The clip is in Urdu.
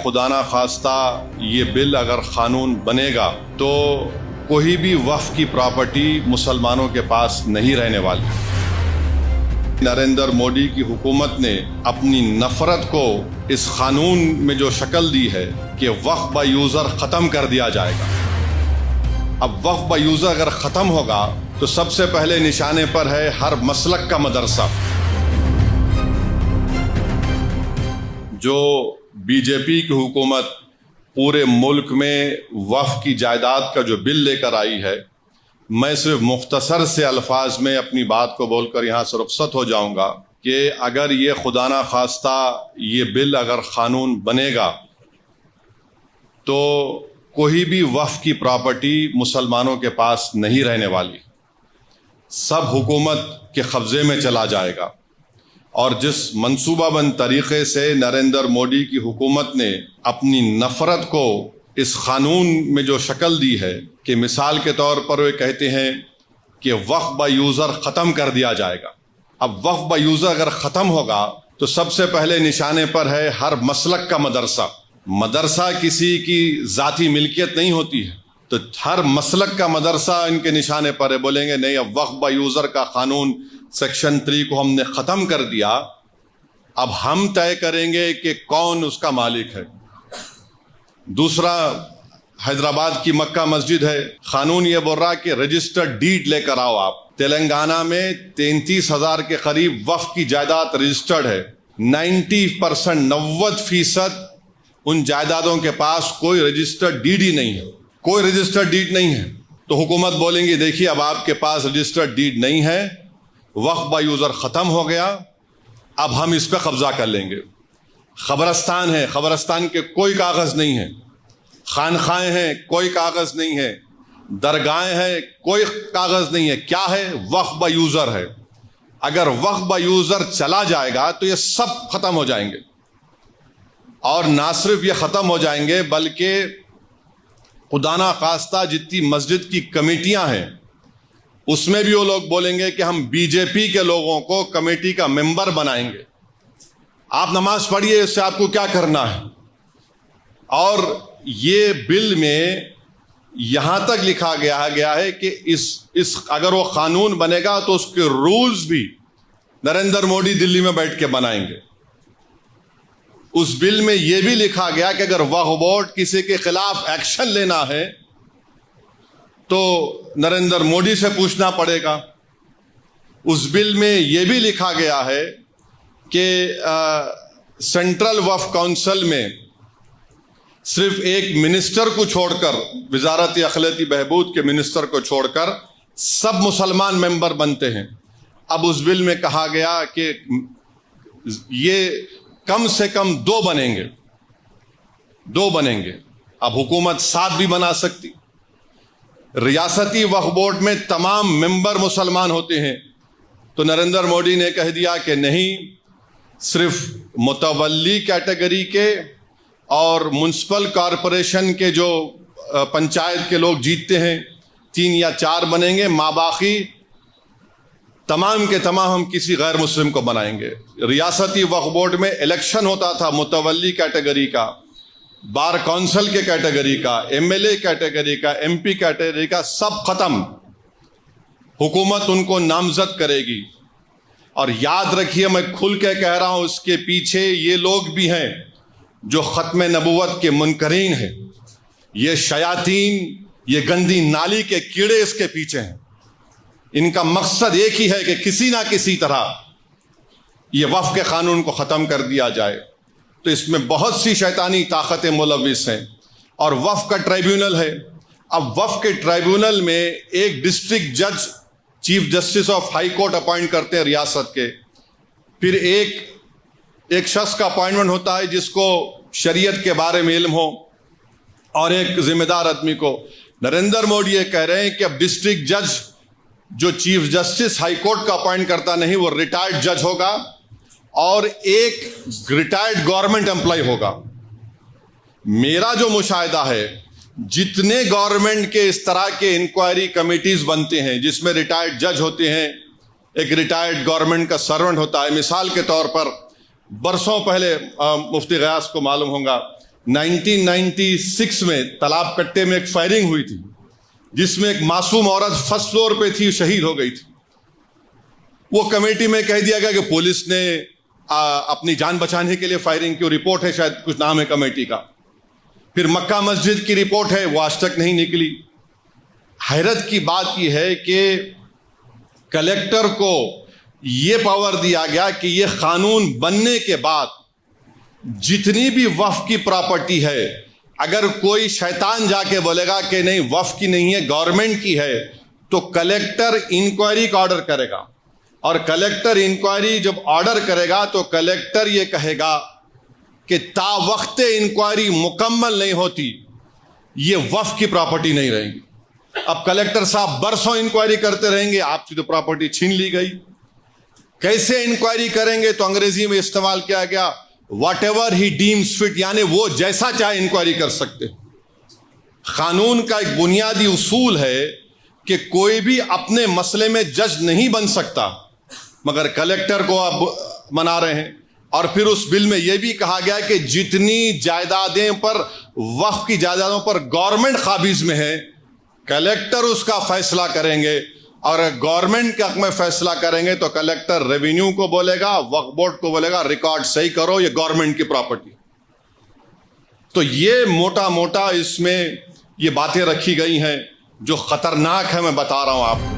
خدا نہ خواستہ یہ بل اگر قانون بنے گا تو کوئی بھی وقف کی پراپرٹی مسلمانوں کے پاس نہیں رہنے والی۔ نریندر مودی کی حکومت نے اپنی نفرت کو اس قانون میں جو شکل دی ہے کہ وقف با یوزر ختم کر دیا جائے گا۔ اب وقف با یوزر اگر ختم ہوگا تو سب سے پہلے نشانے پر ہے ہر مسلک کا مدرسہ۔ جو بی جے پی کی حکومت پورے ملک میں وقف کی جائیداد کا جو بل لے کر آئی ہے، میں صرف مختصر سے الفاظ میں اپنی بات کو بول کر یہاں سے رخصت ہو جاؤں گا کہ اگر یہ خدا نہ خواستہ یہ بل اگر قانون بنے گا تو کوئی بھی وقف کی پراپرٹی مسلمانوں کے پاس نہیں رہنے والی، سب حکومت کے قبضے میں چلا جائے گا۔ اور جس منصوبہ بند طریقے سے نریندر مودی کی حکومت نے اپنی نفرت کو اس قانون میں جو شکل دی ہے کہ مثال کے طور پر وہ کہتے ہیں کہ وقف با یوزر ختم کر دیا جائے گا۔ اب وقف با یوزر اگر ختم ہوگا تو سب سے پہلے نشانے پر ہے ہر مسلک کا مدرسہ۔ مدرسہ کسی کی ذاتی ملکیت نہیں ہوتی ہے، تو ہر مسلک کا مدرسہ ان کے نشانے پر ہے۔ بولیں گے نہیں، اب وقف با یوزر کا قانون سیکشن 3 کو ہم نے ختم کر دیا، اب ہم طے کریں گے کہ کون اس کا مالک ہے۔ دوسرا، حیدرآباد کی مکہ مسجد ہے، قانون یہ بول رہا کہ رجسٹرڈ ڈیڈ لے کر آؤ آپ۔ تلنگانہ میں 33,000 کے قریب وقف کی جائیداد رجسٹرڈ ہے۔ 90% ان جائیدادوں کے پاس کوئی رجسٹرڈ ڈیڈ ہی نہیں ہے، کوئی رجسٹرڈ ڈیڈ نہیں ہے۔ تو حکومت بولیں گی دیکھیے اب آپ کے پاس رجسٹرڈ ڈیڈ نہیں ہے، وقف با یوزر ختم ہو گیا، اب ہم اس پہ قبضہ کر لیں گے۔ قبرستان ہے، قبرستان کے کوئی کاغذ نہیں ہے۔ خانقاہیں ہیں، کوئی کاغذ نہیں ہے۔ درگاہیں ہیں، کوئی کاغذ نہیں ہے۔ کیا ہے؟ وقف با یوزر ہے۔ اگر وقف با یوزر چلا جائے گا تو یہ سب ختم ہو جائیں گے، اور نہ صرف یہ ختم ہو جائیں گے بلکہ خدا نہ خواستہ جتنی مسجد کی کمیٹیاں ہیں اس میں بھی وہ لوگ بولیں گے کہ ہم بی جے پی کے لوگوں کو کمیٹی کا ممبر بنائیں گے۔ آپ نماز پڑھیے، اس سے آپ کو کیا کرنا ہے؟ اور یہ بل میں یہاں تک لکھا گیا ہے کہ اس اگر وہ قانون بنے گا تو اس کے رولز بھی نریندر مودی دلی میں بیٹھ کے بنائیں گے۔ اس بل میں یہ بھی لکھا گیا کہ اگر وقف بورڈ کسی کے خلاف ایکشن لینا ہے تو نریندر مودی سے پوچھنا پڑے گا۔ اس بل میں یہ بھی لکھا گیا ہے کہ سینٹرل وقف کونسل میں صرف ایک منسٹر کو چھوڑ کر، وزارت اقلیتی بہبود کے منسٹر کو چھوڑ کر سب مسلمان ممبر بنتے ہیں۔ اب اس بل میں کہا گیا کہ یہ کم سے کم 2 بنیں گے، 2 بنیں گے۔ اب حکومت 7 بھی بنا سکتی۔ ریاستی وقف بورڈ میں تمام ممبر مسلمان ہوتے ہیں، تو نریندر مودی نے کہہ دیا کہ نہیں، صرف متولی کیٹیگری کے اور میونسپل کارپوریشن کے جو پنچایت کے لوگ جیتتے ہیں 3 یا 4 بنیں گے، ماباقی تمام کے تمام ہم کسی غیر مسلم کو بنائیں گے۔ ریاستی وقف بورڈ میں الیکشن ہوتا تھا متولی کیٹیگری کا، بار کونسل کے کیٹیگری کا، ایم ایل اے کیٹیگری کا، ایم پی کیٹیگری کا، سب ختم۔ حکومت ان کو نامزد کرے گی۔ اور یاد رکھیے، میں کھل کے کہہ رہا ہوں، اس کے پیچھے یہ لوگ بھی ہیں جو ختم نبوت کے منکرین ہیں۔ یہ شیاطین، یہ گندی نالی کے کیڑے اس کے پیچھے ہیں۔ ان کا مقصد ایک ہی ہے کہ کسی نہ کسی طرح یہ وقف کے قانون کو ختم کر دیا جائے۔ تو اس میں بہت سی شیطانی طاقتیں ملوث ہیں، اور وقف کا ٹرائیبیونل ہے۔ اب وقف کے ٹرائیبیونل میں ایک ڈسٹرکٹ جج chief justice of high court appoint کرتے ہیں ریاست کے، پھر ایک شخص کا اپوائنٹمنٹ ہوتا ہے جس کو شریعت کے بارے میں علم ہو، اور ایک ذمہ دار آدمی کو۔ نریندر مودی یہ کہہ رہے ہیں کہ اب ڈسٹرکٹ جج جو چیف جسٹس ہائی کورٹ کا اپوائنٹ کرتا نہیں، وہ ریٹائرڈ جج ہوگا، اور ایک ریٹائرڈ گورنمنٹ امپلائی ہوگا۔ میرا جو مشاہدہ ہے، جتنے گورنمنٹ کے اس طرح کے انکوائری کمیٹیز بنتے ہیں جس میں ریٹائرڈ جج ہوتے ہیں، ایک ریٹائرڈ گورنمنٹ کا سرونٹ ہوتا ہے۔ مثال کے طور پر برسوں پہلے مفتی غیاث کو معلوم ہوگا، 1996 میں تالاب کٹے میں ایک فائرنگ ہوئی تھی جس میں ایک معصوم عورت فرسٹ فلور پہ تھی، شہید ہو گئی تھی. وہ کمیٹی میں کہہ دیا گیا کہ پولیس نے اپنی جان بچانے کے لیے فائرنگ کی. رپورٹ ہے، شاید کچھ نام ہے کمیٹی کا. پھر مکہ مسجد کی رپورٹ ہے، وہ آج تک نہیں نکلی. حیرت کی بات یہ ہے کہ کلیکٹر کو یہ پاور دیا گیا کہ یہ قانون بننے کے بعد جتنی بھی وقف کی پراپرٹی ہے، اگر کوئی شیطان جا کے بولے گا کہ نہیں وقف کی نہیں ہے گورنمنٹ کی ہے، تو کلیکٹر انکوائری کا آرڈر کرے گا. اور کلیکٹر انکوائری جب آرڈر کرے گا تو کلیکٹر یہ کہے گا کہ تا وقت انکوائری مکمل نہیں ہوتی یہ وقف کی پراپرٹی نہیں رہے گی. اب کلیکٹر صاحب برسوں انکوائری کرتے رہیں گے، آپ کی تو پراپرٹی چھین لی گئی. کیسے انکوائری کریں گے؟ تو انگریزی میں استعمال کیا گیا whatever he deems fit, یعنی وہ جیسا چاہے انکوائری کر سکتے. قانون کا ایک بنیادی اصول ہے کہ کوئی بھی اپنے مسئلے میں جج نہیں بن سکتا، مگر کلیکٹر کو اب منا رہے ہیں. اور پھر اس بل میں یہ بھی کہا گیا کہ جتنی جائیدادیں پر وقف کی جائیدادوں پر گورنمنٹ قابض میں ہے، کلیکٹر اس کا فیصلہ کریں گے. اور گورنمنٹ کے حق میں فیصلہ کریں گے تو کلیکٹر ریونیو کو بولے گا، وقف بورڈ کو بولے گا ریکارڈ صحیح کرو، یہ گورنمنٹ کی پراپرٹی. تو یہ موٹا موٹا اس میں یہ باتیں رکھی گئی ہیں جو خطرناک ہے، میں بتا رہا ہوں آپ کو.